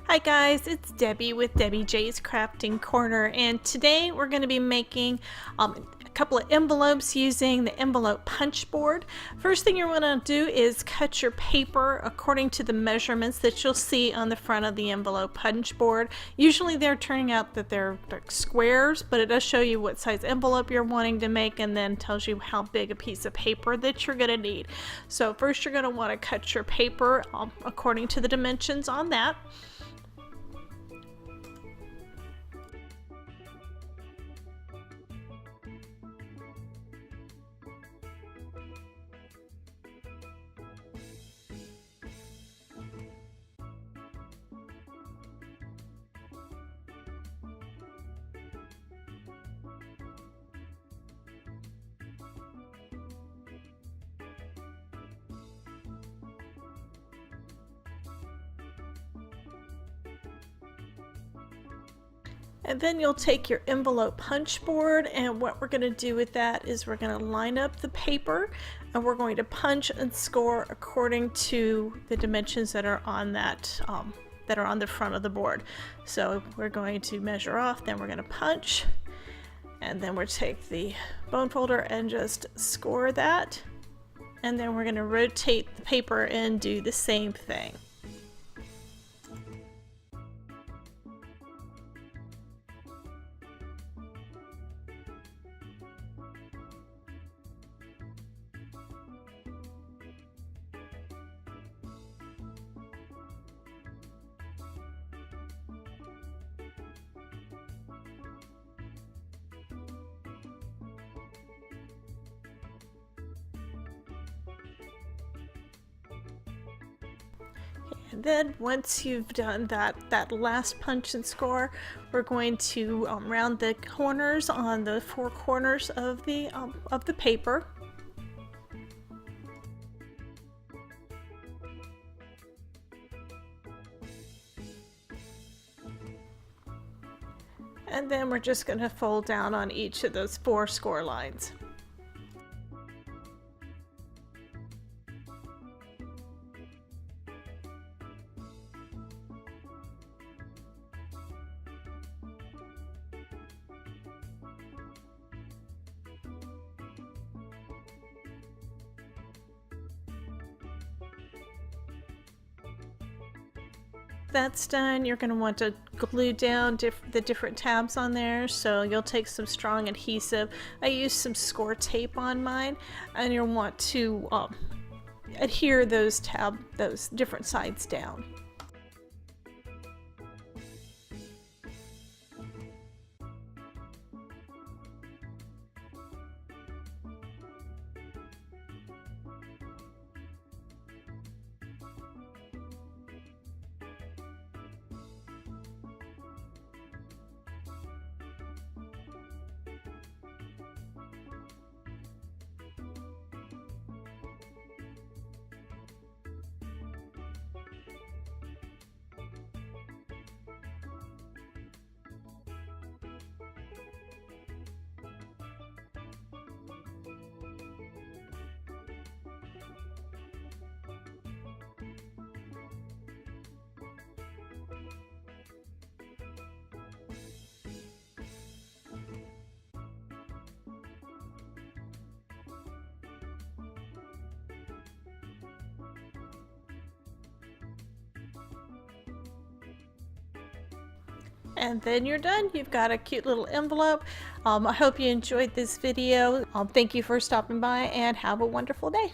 Hi guys, it's Debbie with Debbie J's Crafting Corner, and today we're going to be making a couple of envelopes using the envelope punch board. First thing you're going to do is cut your paper according to the measurements that you'll see on the front of the envelope punch board. Usually they're turning out that they're like squares, but it does show you what size envelope you're wanting to make and then tells you how big a piece of paper that you're going to need. So first you're going to want to cut your paper according to the dimensions on that. And then you'll take your envelope punch board, and what we're going to do with that is we're going to line up the paper and we're going to punch and score according to the dimensions that are on that that are on the front of the board. So we're going to measure off, then we're going to punch, and then we'll take the bone folder and just score that, and then we're going to rotate the paper and do the same thing. And then once you've done that last punch and score, we're going to round the corners on the four corners of the paper. And then we're just going to fold down on each of those four score lines. That's done, you're going to want to glue down the different tabs on there. So you'll take some strong adhesive. I used some score tape on mine, and you'll want to adhere those different sides down. And then you're done. You've got a cute little envelope. I hope you enjoyed this video. Thank you for stopping by, and have a wonderful day.